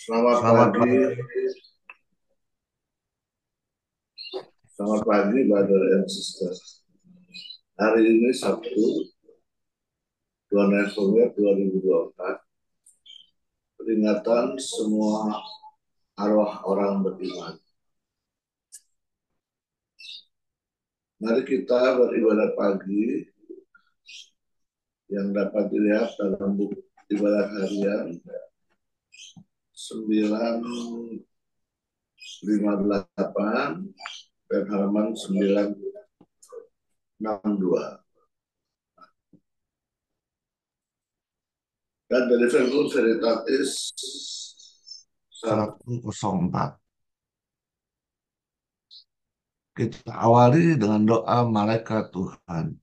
Selamat pagi. Selamat pagi, brother and sister. Hari ini Sabtu, 2 November 2024, peringatan semua arwah orang beriman. Mari kita beribadah pagi yang dapat dilihat dalam buku ibadah harian 958 dan halaman 962. Dan dari Verbum Veritatis 104. Kita awali dengan doa malaikat Tuhan.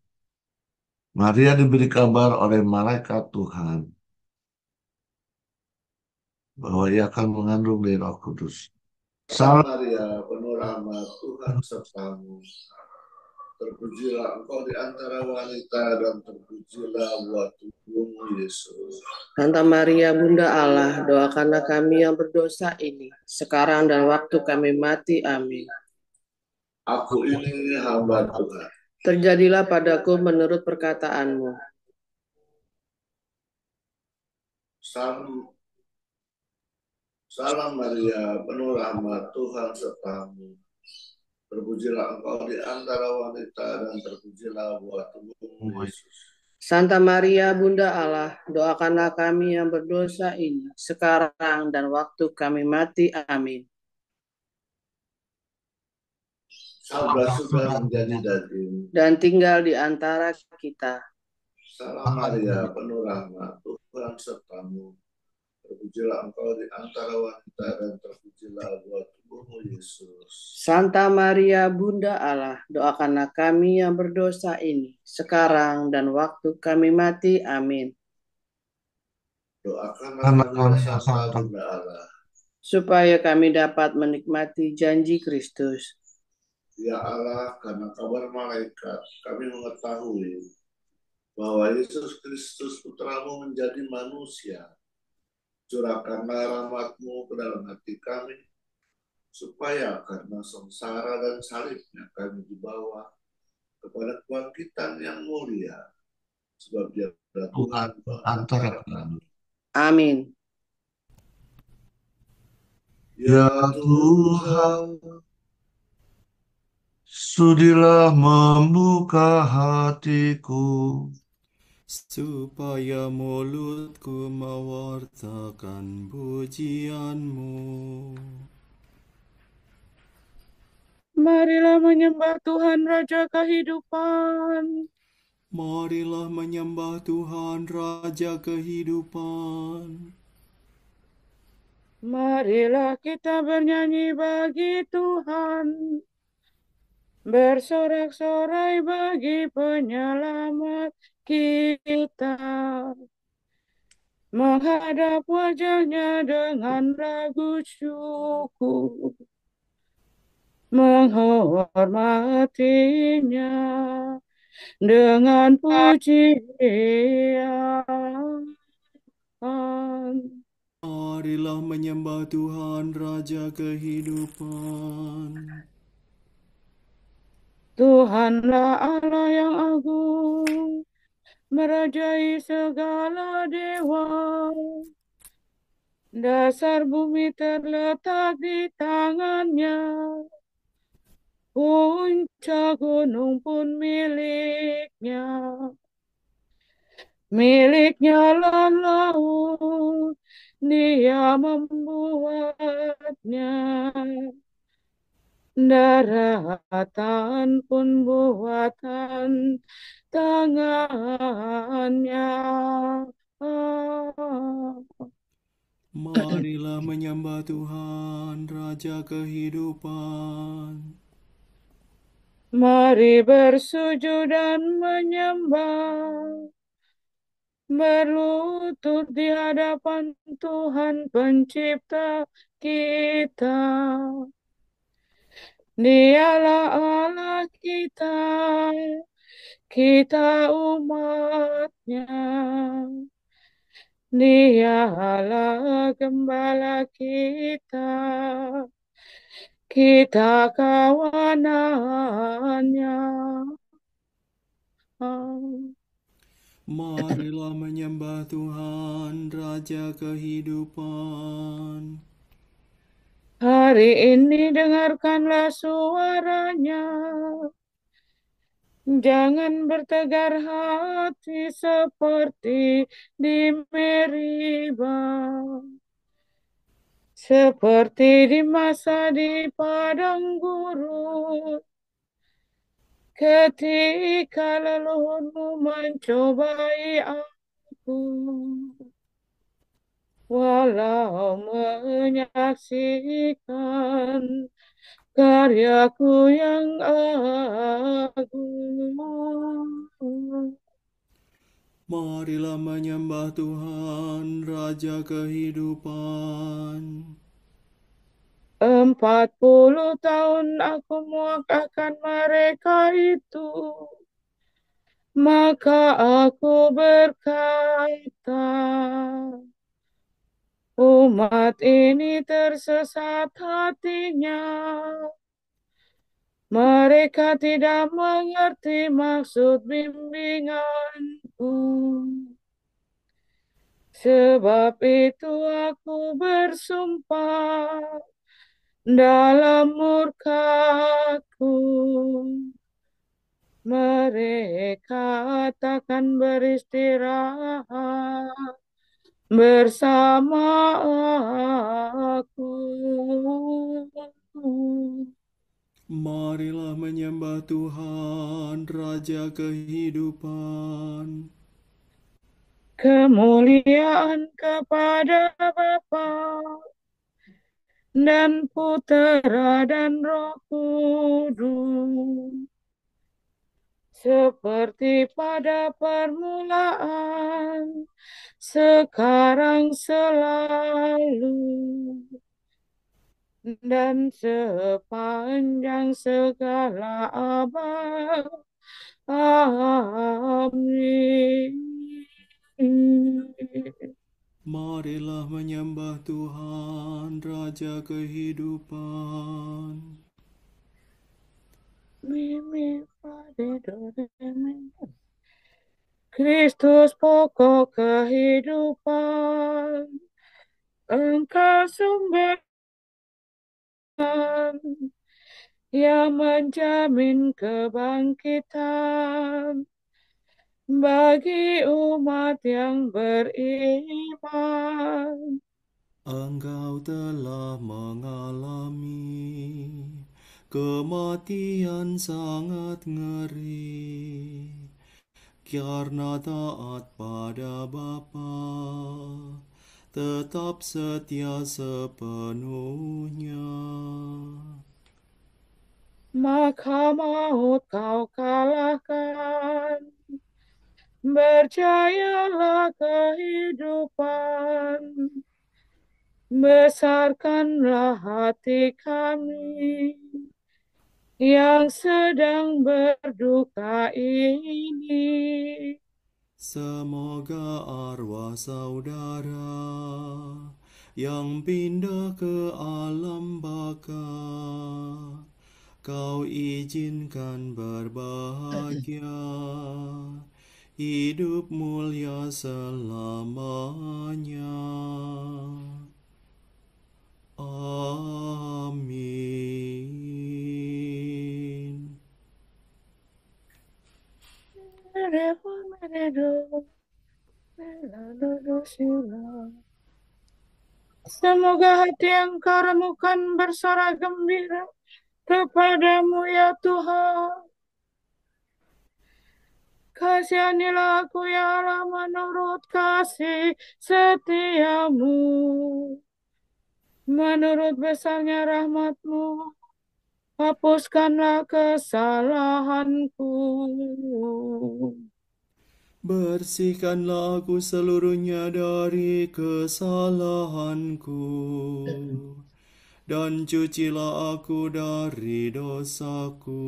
Maria diberi kabar oleh malaikat Tuhan bahwa ia akan mengandung dari Roh Kudus. Salam Maria, penuh rahmat, Tuhan sertamu. Terpujilah engkau di antara wanita dan terpujilah buah tubuhmu Yesus. Santa Maria Bunda Allah, doakanlah kami yang berdosa ini, sekarang dan waktu kami mati. Amin. Aku ini hamba Tuhan. Terjadilah padaku menurut perkataanmu. Salam Maria, penuh rahmat, Tuhan sertamu. Terpujilah engkau di antara wanita dan terpujilah buah tubuhmu Yesus. Santa Maria Bunda Allah, doakanlah kami yang berdosa ini, sekarang dan waktu kami mati. Amin. Sabda sudah menjadi daging dan tinggal di antara kita. Salam Maria, penuh rahmat, Tuhan sertamu. Terpujilah engkau di antara wanita dan terpujilah buah tubuhmu Yesus. Santa Maria Bunda Allah, doakanlah kami yang berdosa ini, sekarang dan waktu kami mati. Amin. Doakanlah kami Santa Bunda Allah, supaya kami dapat menikmati janji Kristus. Ya Allah, karena kabar malaikat kami mengetahui bahwa Yesus Kristus putramu menjadi manusia. Curahkanlah rahmat-Mu ke dalam hati kami, supaya karena sengsara dan salibnya kami dibawa kepada kebangkitan yang mulia, sebab Dia adalah Tuhan antara kami. Amin. Ya Tuhan, sudilah membuka hatiku, supaya mulutku mewartakan pujian-Mu. Marilah menyembah Tuhan Raja kehidupan. Marilah menyembah Tuhan Raja kehidupan. Marilah kita bernyanyi bagi Tuhan, bersorak-sorai bagi penyelamat kita, menghadap wajahnya dengan ragu syukur, menghormatinya dengan pujian. Marilah menyembah Tuhan Raja kehidupan. Tuhanlah Allah yang agung, merajai segala dewa. Dasar bumi terletak di tangannya, puncak gunung pun miliknya. Miliknya lah laut, Dia membuatnya. Daratan pun buatan tangannya. Marilah menyembah Tuhan, Raja kehidupan. Mari bersujud dan menyembah, berlutut di hadapan Tuhan Pencipta kita. Dialah Allah kita, kita umatnya. Dialah gembala kita, kita kawanannya. Marilah menyembah Tuhan, Raja kehidupan. Hari ini dengarkanlah suaranya. Jangan bertegar hati seperti di Meribah, seperti di masa di padang gurun, ketika leluhurmu mencobai aku. Walau menyaksikan karyaku yang agung. Marilah menyembah Tuhan, Raja kehidupan. 40 tahun aku muak akan mereka itu. Maka aku berkata, umat ini tersesat hatinya. Mereka tidak mengerti maksud bimbinganku. Sebab itu aku bersumpah dalam murkaku. Mereka takkan beristirahat bersama aku. Marilah menyembah Tuhan, Raja kehidupan. Kemuliaan kepada Bapa dan Putera dan Roh Kudus, seperti pada permulaan, sekarang selalu, dan sepanjang segala abad. Amin. Marilah menyembah Tuhan, Raja kehidupan. Mimi, Fade, Do, Re, Mi. Kristus pokok kehidupan, Engkau sumber yang menjamin kebangkitan bagi umat yang beriman. Engkau telah mengalami kematian sangat ngeri, karena taat pada Bapa, tetap setia sepenuhnya. Maka maut kau kalahkan, berjayalah kehidupan, besarkanlah hati kami yang sedang berduka ini. Semoga arwah saudara yang pindah ke alam baka Kau izinkan berbahagia, hidup mulia selamanya. Amin. Semoga hati yang kau remukan bersorak gembira kepadamu ya Tuhan. Kasihanilah aku ya Allah menurut kasih setiamu. Menurut besarnya rahmat-Mu, hapuskanlah kesalahanku. Bersihkanlah aku seluruhnya dari kesalahanku, dan cucilah aku dari dosaku.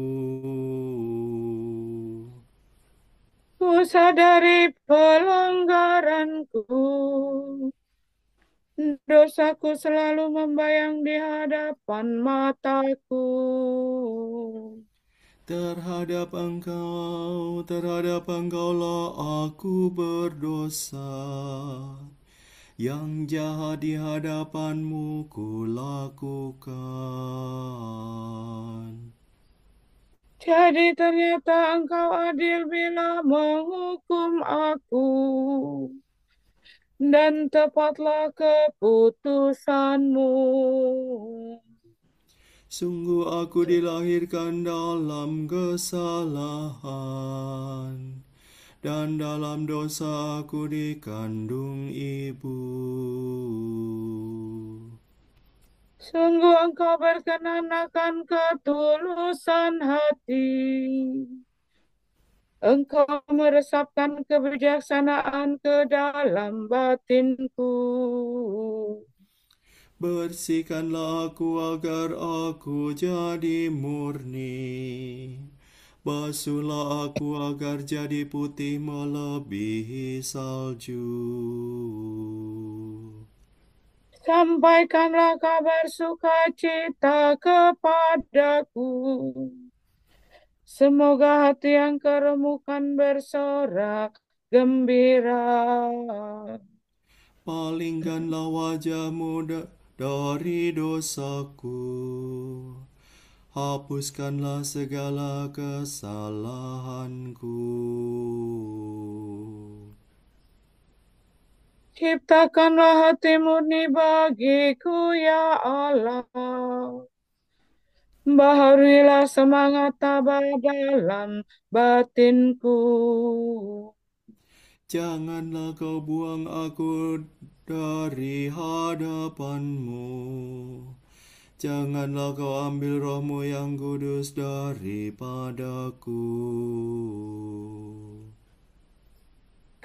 Ku sadari pelanggaranku, dosaku selalu membayang di hadapan mataku. Terhadap engkaulah aku berdosa. Yang jahat di hadapan-Mu kulakukan. Jadi ternyata Engkau adil bila menghukum aku, dan tepatlah keputusan-Mu. Sungguh aku dilahirkan dalam kesalahan, dan dalam dosa aku dikandung ibu. Sungguh Engkau berkenan akan ketulusan hati. Engkau meresapkan kebijaksanaan ke dalam batinku. Bersihkanlah aku agar aku jadi murni. Basuhlah aku agar jadi putih melebihi salju. Sampaikanlah kabar sukacita kepadaku. Semoga hati yang keremukan bersorak gembira. Palingkanlah wajah-Mu dari dosaku. Hapuskanlah segala kesalahanku. Ciptakanlah hati murni bagiku, ya Allah. Baharuilah semangat tabah dalam batinku. Janganlah Kau buang aku dari hadapan-Mu. Janganlah Kau ambil Roh-Mu yang kudus daripadaku.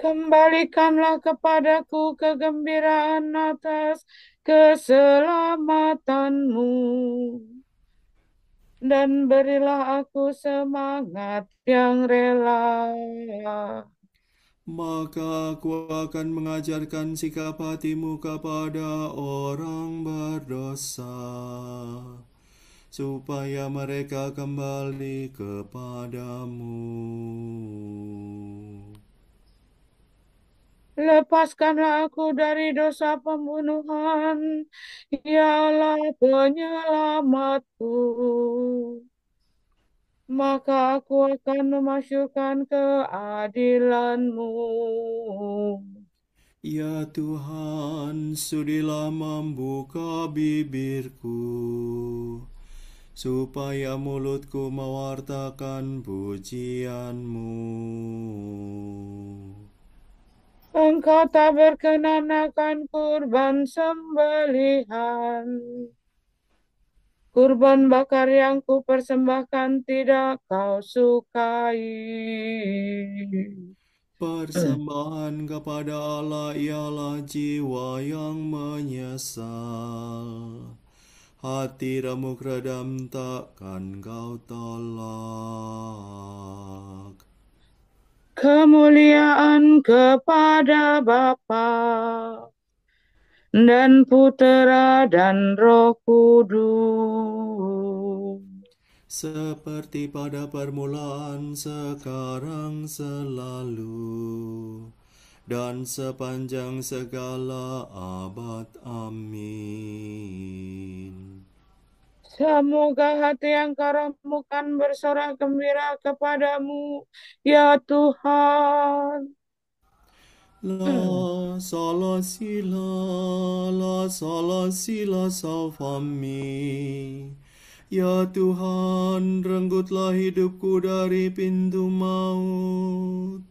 Kembalikanlah kepadaku kegembiraan atas keselamatan-Mu, dan berilah aku semangat yang rela. Maka aku akan mengajarkan sikap hati-Mu kepada orang berdosa, supaya mereka kembali kepadamu. Lepaskanlah aku dari dosa pembunuhan, ya Allah penyelamatku. Maka aku akan memasyurkan keadilan-Mu. Ya Tuhan, sudilah membuka bibirku, supaya mulutku mewartakan pujian-Mu. Engkau tak berkenan akan kurban sembelihan. Kurban bakar yang ku persembahkan tidak Kau sukai. Persembahan kepada Allah ialah jiwa yang menyesal. Hati remuk redam takkan Kau tolak. Kemuliaan kepada Bapa dan Putera dan Roh Kudus. Seperti pada permulaan, sekarang, selalu, dan sepanjang segala abad. Amin. Semoga hati yang Kau remukan bersorak gembira kepadamu, ya Tuhan. La sala salva mi. Ya Tuhan, renggutlah hidupku dari pintu maut.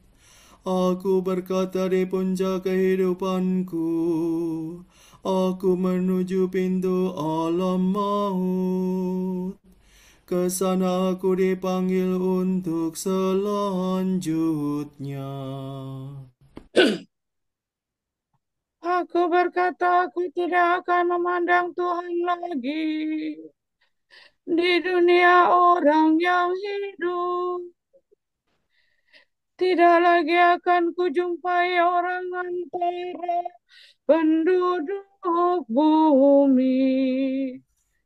Aku berkata di puncak kehidupanku, Aku menuju pintu alam maut. Ke sana aku dipanggil untuk selanjutnya. Aku berkata, aku tidak akan memandang Tuhan lagi. Di dunia orang yang hidup, tidak lagi akan kujumpai orang antara penduduk bumi.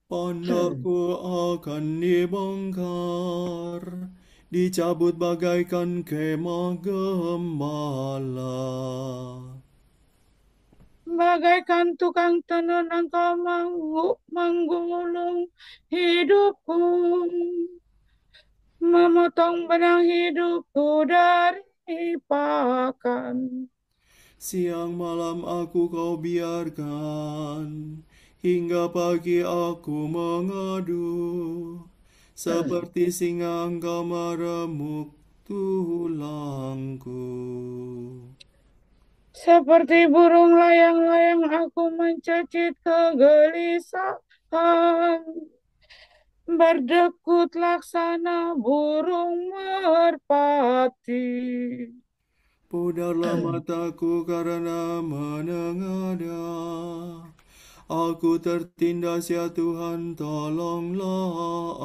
Pandangku akan dibongkar, dicabut bagaikan kemah gembala. Bagaikan tukang tenun engkau menggulung hidupku, memotong benang hidupku dari pakan. Siang malam aku kau biarkan, hingga pagi aku mengadu. Seperti singa engkau meremuk tulangku. Seperti burung layang-layang aku mencecit kegelisahan. Berdekut laksana burung merpati. Pudarlah mataku karena menengada. Aku tertindas ya Tuhan, tolonglah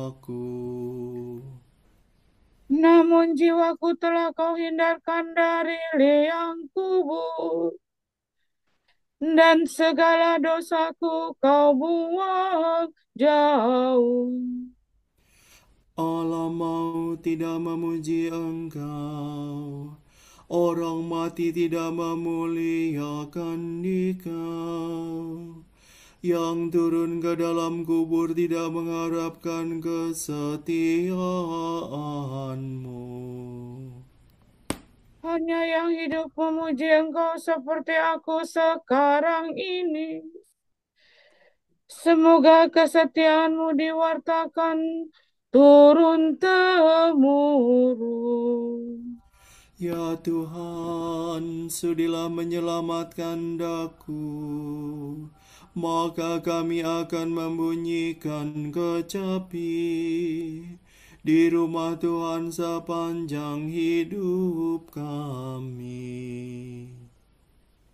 aku. Namun jiwaku telah kau hindarkan dari liang kubur, dan segala dosaku kau buang jauh. Allah mau tidak memuji engkau. Orang mati tidak memuliakan dikau. Yang turun ke dalam kubur tidak mengharapkan kesetiaanmu. Hanya yang hidup memuji engkau seperti aku sekarang ini. Semoga kesetiaanmu diwartakan turun-temurun. Ya Tuhan, sudilah menyelamatkan daku, maka kami akan membunyikan kecapi di rumah Tuhan sepanjang hidup kami.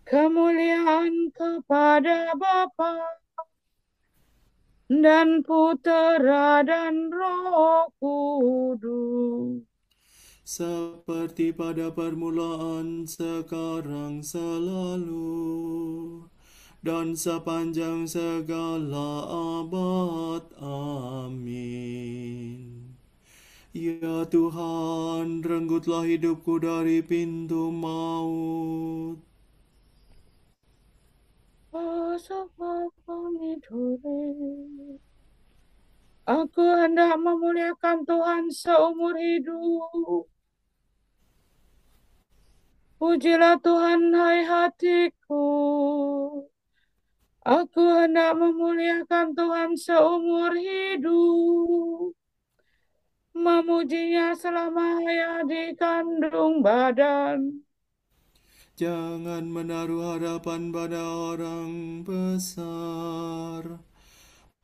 Kemuliaan kepada Bapa dan Putera dan Roh Kudus. Seperti pada permulaan, sekarang, selalu, dan sepanjang segala abad. Amin. Ya Tuhan, renggutlah hidupku dari pintu maut. Aku hendak memuliakan Tuhan seumur hidup. Pujilah Tuhan, hai hatiku. Aku hendak memuliakan Tuhan seumur hidup. Memujinya selama ia dikandung badan. Jangan menaruh harapan pada orang besar,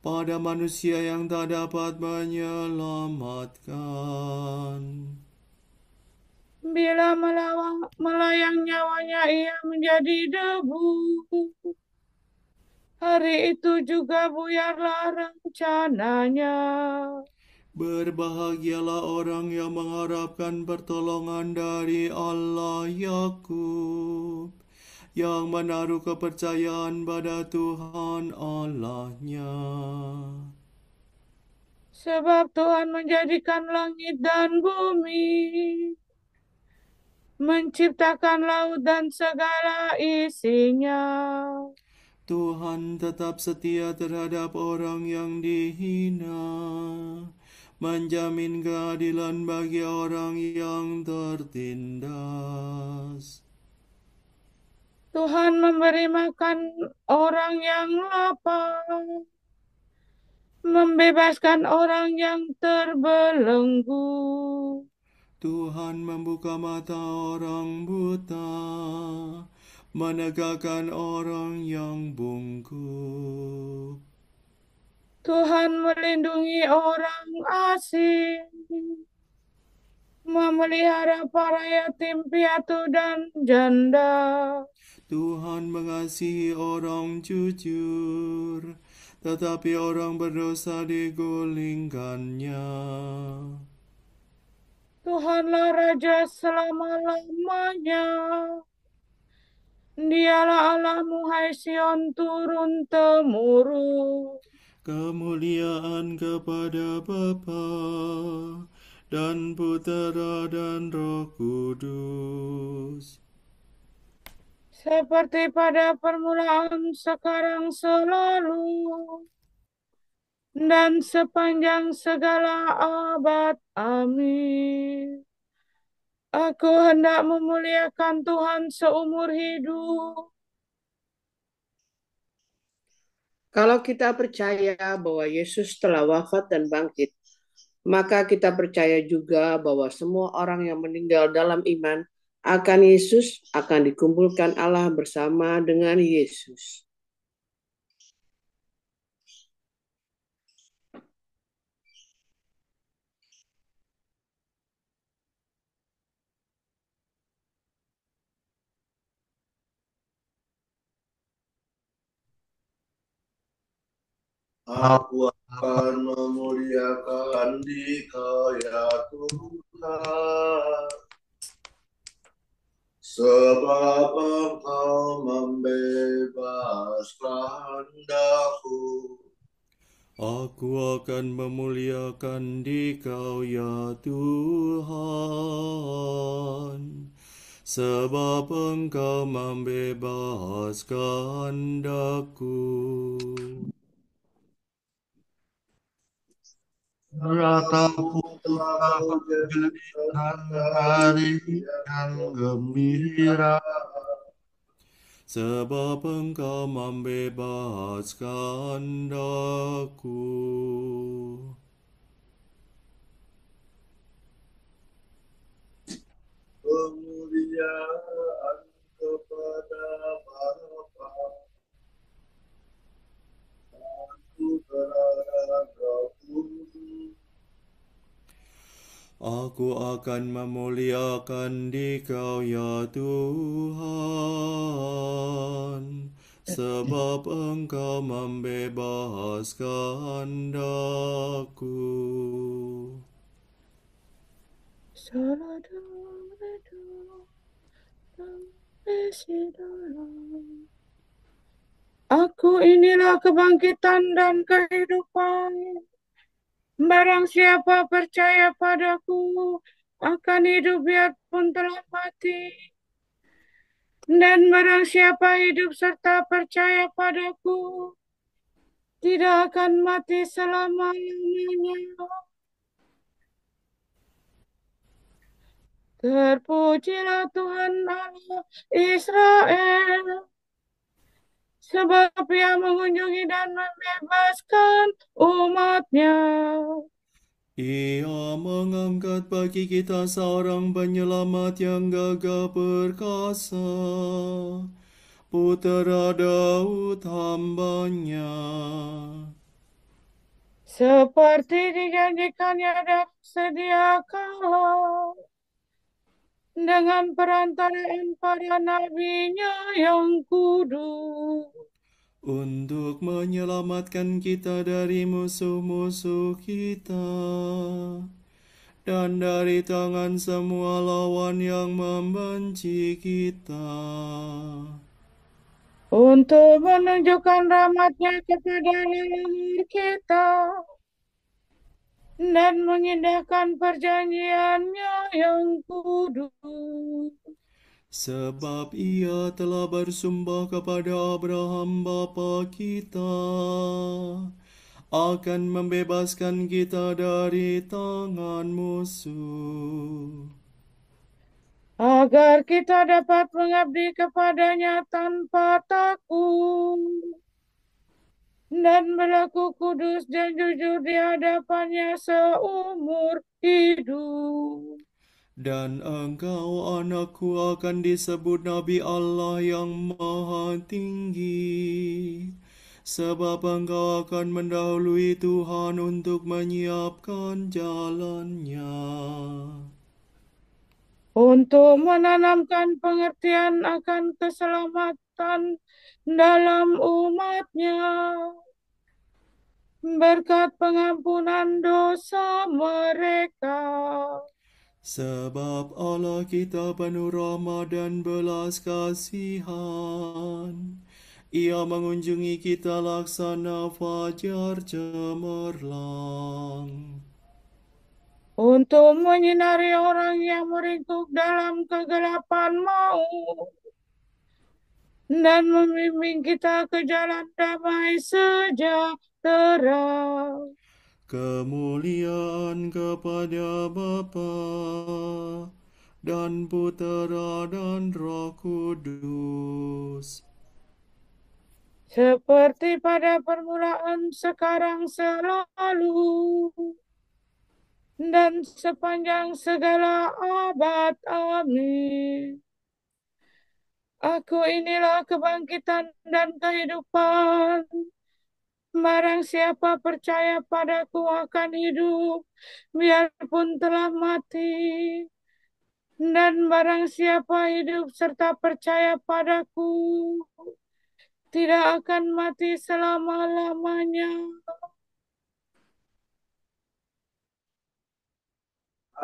pada manusia yang tak dapat menyelamatkan. Bila melayang nyawanya ia menjadi debu. Hari itu juga buyarlah rencananya. Berbahagialah orang yang mengharapkan pertolongan dari Allah Yakub, yang menaruh kepercayaan pada Tuhan Allahnya. Sebab Tuhan menjadikan langit dan bumi, menciptakan laut dan segala isinya. Tuhan tetap setia terhadap orang yang dihina, menjamin keadilan bagi orang yang tertindas. Tuhan memberi makan orang yang lapar, membebaskan orang yang terbelenggu. Tuhan membuka mata orang buta, menegakkan orang yang bungkuk. Tuhan melindungi orang asing, memelihara para yatim piatu dan janda. Tuhan mengasihi orang jujur, tetapi orang berdosa digulingkannya. Tuhanlah Raja selama-lamanya. Dialah Allahmu, hai Sion, turun-temurun. Kemuliaan kepada Bapa dan Putera dan Roh Kudus. Seperti pada permulaan, sekarang, selalu, dan sepanjang segala abad. Amin. Aku hendak memuliakan Tuhan seumur hidup. Kalau kita percaya bahwa Yesus telah wafat dan bangkit, maka kita percaya juga bahwa semua orang yang meninggal dalam iman akan Yesus akan dikumpulkan Allah bersama dengan Yesus. Aku akan memuliakan Dikau ya Tuhan, sebab Engkau membebaskan daku. Aku akan memuliakan Dikau ya Tuhan, sebab Engkau membebaskan daku. Rataku telah menjadikan hari yang gembira. Sebab Engkau membebaskan daku. Kemuliaan kepada Bapa dan Putera dan Roh Kudus. Aku akan memuliakan Dikau ya Tuhan, sebab Engkau membebaskan daku. Aku inilah kebangkitan dan kehidupan. Barang siapa percaya padaku akan hidup biarpun telah mati. Dan barang siapa hidup serta percaya padaku tidak akan mati selama-lamanya. Terpujilah Tuhan Allah Israel, sebab Ia mengunjungi dan membebaskan umat-Nya. Ia mengangkat bagi kita seorang penyelamat yang gagah perkasa, Putera Daud hamba-Nya. Seperti dijanjikannya dan sedia kala, dengan perantaraan para nabi-Nya yang kudus, Untuk menyelamatkan kita dari musuh-musuh kita dan dari tangan semua lawan yang membenci kita, untuk menunjukkan rahmat-Nya kepada leluhur kita dan mengindahkan perjanjian-Nya yang kudus. sebab Ia telah bersumpah kepada Abraham bapa kita akan membebaskan kita dari tangan musuh, Agar kita dapat mengabdi kepada-Nya tanpa takut dan berlaku kudus dan jujur di hadapan-Nya seumur hidup. Dan engkau anakku akan disebut Nabi Allah yang Maha Tinggi, sebab engkau akan mendahului Tuhan untuk menyiapkan jalannya. Untuk menanamkan pengertian akan keselamatan dalam umatnya, berkat pengampunan dosa mereka. Sebab Allah kita penuh rahmat dan belas kasihan. Ia mengunjungi kita laksana fajar cemerlang. Untuk menyinari orang yang meringkuk dalam kegelapan maut, dan membimbing kita ke jalan damai sejahtera. Kemuliaan kepada Bapa dan Putera dan Roh Kudus, Seperti pada permulaan, sekarang, selalu, dan sepanjang segala abad. Amin. Aku inilah kebangkitan dan kehidupan. Barang siapa percaya padaku akan hidup, biarpun telah mati. Dan barang siapa hidup serta percaya padaku, tidak akan mati selama-lamanya.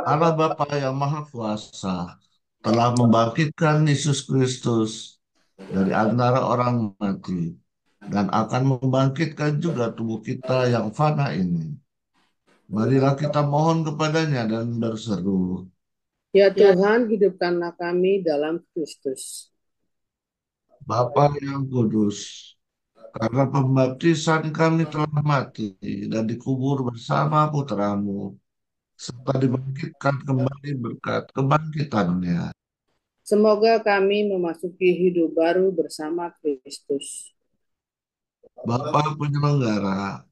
Allah Bapa yang Maha Kuasa telah membangkitkan Yesus Kristus dari antara orang mati dan akan membangkitkan juga tubuh kita yang fana ini. Marilah kita mohon kepadanya dan berseru, Ya Tuhan, hidupkanlah kami dalam Kristus. Bapa yang kudus, karena pembaptisan kami telah mati dan dikubur bersama putramu, serta dibangkitkan kembali berkat kebangkitannya. Semoga kami memasuki hidup baru bersama Kristus. Bapa penyelenggara,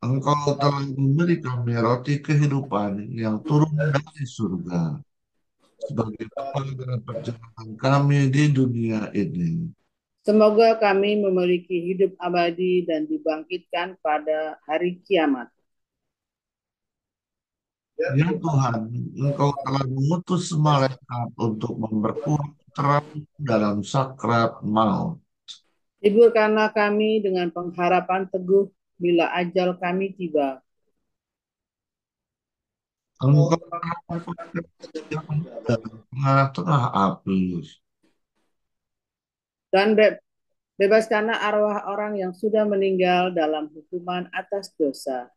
Engkau telah memberi kami roti kehidupan yang turun dari surga sebagai bekal dalam perjalanan kami di dunia ini. Semoga kami memiliki hidup abadi dan dibangkitkan pada hari kiamat. Ya Tuhan, Engkau telah mengutus malaikat untuk memperkuat terang dalam sakrat maut. Hiburkanlah kami dengan pengharapan teguh bila ajal kami tiba. Engkau telah menempatkan setiap muda di tengah-tengah api. Dan bebaskanlah arwah orang yang sudah meninggal dalam hukuman atas dosa.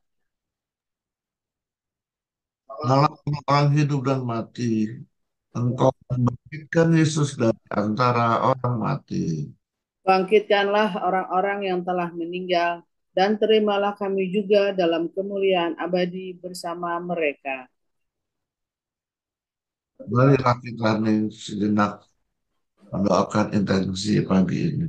Dalam orang hidup dan mati, Engkau membangkitkan Yesus dari antara orang mati. Bangkitkanlah orang-orang yang telah meninggal, dan terimalah kami juga dalam kemuliaan abadi bersama mereka. Marilah kita hening sejenak mendoakan intensi pagi ini.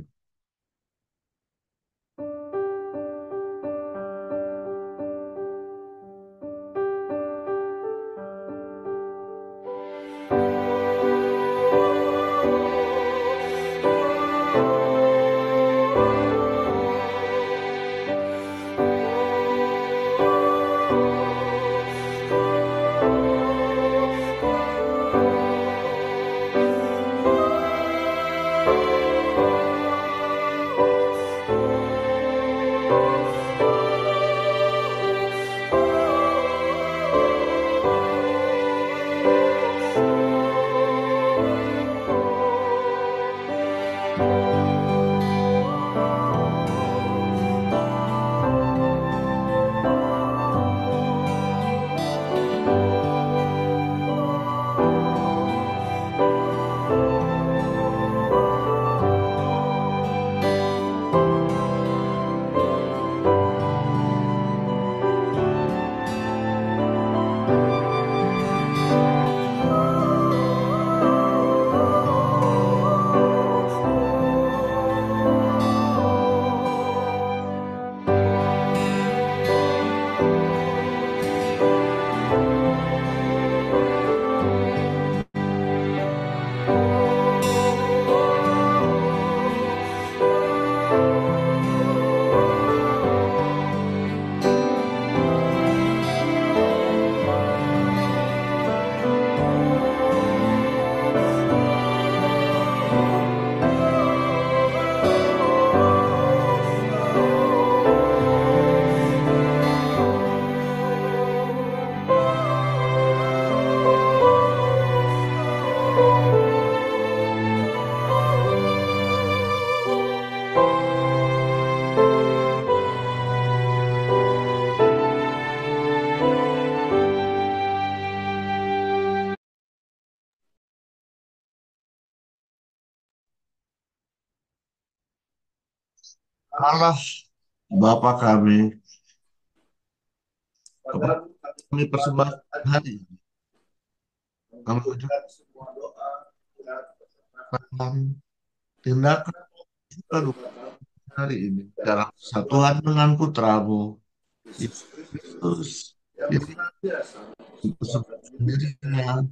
Allah Bapa kami, kepada kami persembahkan hari ini. Kami ucapkan tindakan suka duka hari ini dalam kesatuan dengan putramu, Yesus Kristus, yang untuk sendirinya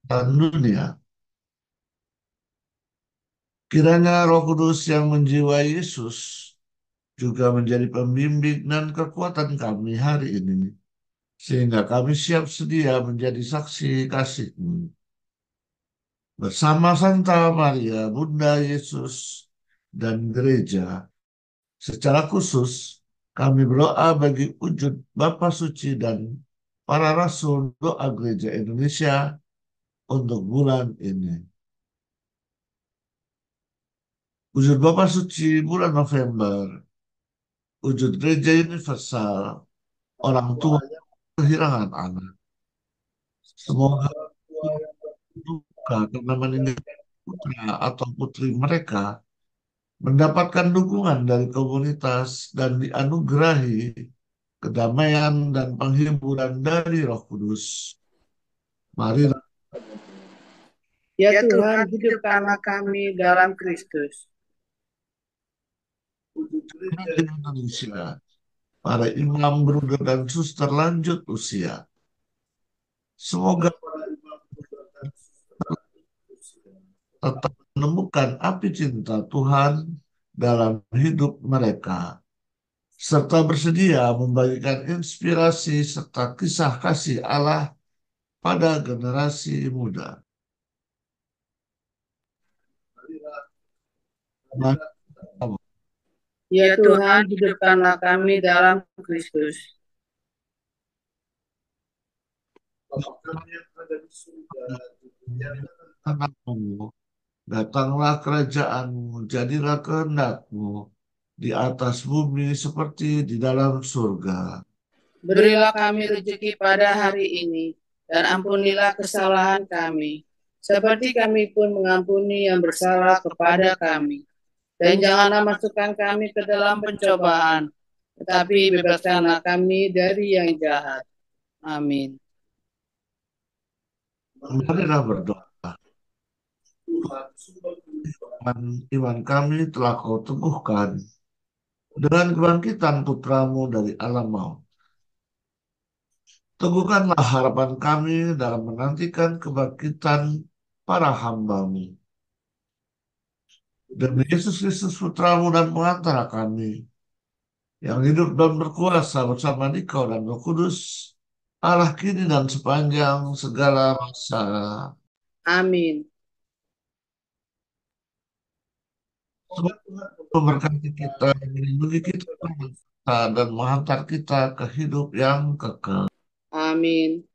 dan dunia. Kiranya Roh Kudus yang menjiwai Yesus juga menjadi pembimbing dan kekuatan kami hari ini, sehingga kami siap sedia menjadi saksi kasih-Mu. Bersama Santa Maria, Bunda Yesus, dan gereja, secara khusus kami berdoa bagi wujud Bapa Suci dan para rasul doa Gereja Indonesia untuk bulan ini. Wujud Bapa Suci bulan November, wujud Gereja Universal, orang tua kehilangan anak. Semoga duka karena meninggal putra atau putri mereka mendapatkan dukungan dari komunitas dan dianugerahi kedamaian dan penghiburan dari Roh Kudus. Mari Ya Tuhan, hidupkanlah kami dalam Kristus. di Indonesia, para imam, bruder, dan suster lanjut usia. Semoga tetap menemukan api cinta Tuhan dalam hidup mereka, serta bersedia membagikan inspirasi serta kisah kasih Allah pada generasi muda. Ya Tuhan, hidupkanlah kami dalam Kristus. Anakmu, datanglah kerajaanmu, jadilah kehendakmu di atas bumi seperti di dalam surga. Berilah kami rezeki pada hari ini, dan ampunilah kesalahan kami, seperti kami pun mengampuni yang bersalah kepada kami. Dan janganlah masukkan kami ke dalam pencobaan, tetapi bebaskanlah kami dari yang jahat. Amin. Marilah berdoa. Iman kami telah kau teguhkan dengan kebangkitan putramu dari alam maut. Teguhkanlah harapan kami dalam menantikan kebangkitan para hamba-Mu. Demi Yesus Kristus putramu dan pengantara kami, yang hidup dan berkuasa bersama Dikau dan Roh Kudus, Allah kini dan sepanjang segala masa. Amin. Semoga memberkati kita, melindungi kita, dan menghantar kita ke hidup yang kekal. Amin.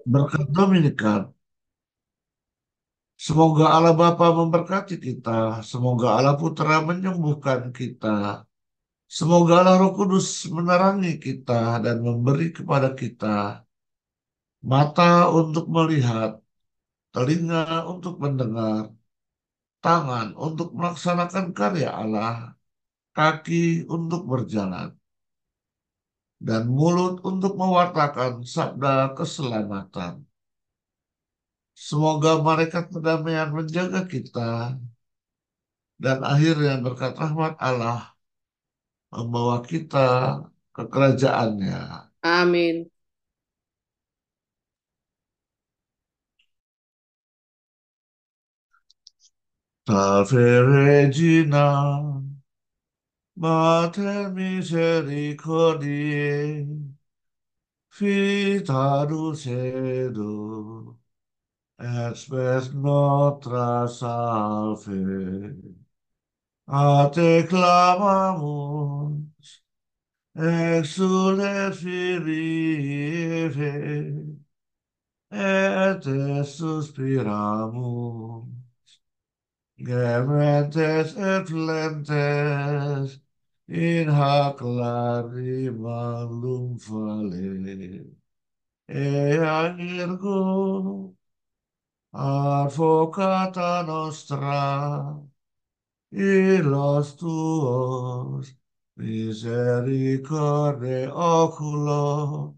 Berkat Dominikan, semoga Allah Bapa memberkati kita, semoga Allah Putra menyembuhkan kita, semoga Allah Roh Kudus menerangi kita dan memberi kepada kita mata untuk melihat, telinga untuk mendengar, tangan untuk melaksanakan karya Allah, kaki untuk berjalan, dan mulut untuk mewartakan sabda keselamatan. Semoga malaikat kedamaian menjaga kita, dan akhirnya berkat rahmat Allah membawa kita ke kerajaannya. Amin. Salve Regina, Mater misericordiae, Vita dulcedo, et spes nostra salve. A te clamamus, exules Filipe, et te suspiramus. Gementes et flentes in hac lacrimam fale. Ea ergo Advocata nostra, y los tuos misericorde oculo,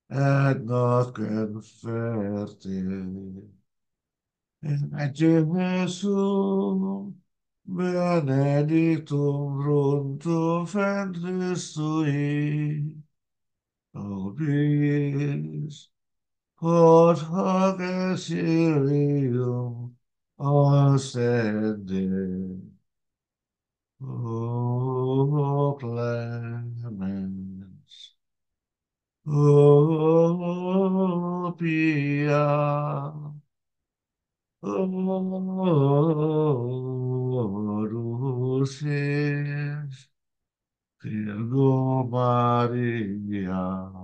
et nos conferte. Et Jesu, benedictum fructum ventris tui, nobis, quod hoc exilium ostende. O clemens, o pia, o dulcis, Virgo Maria,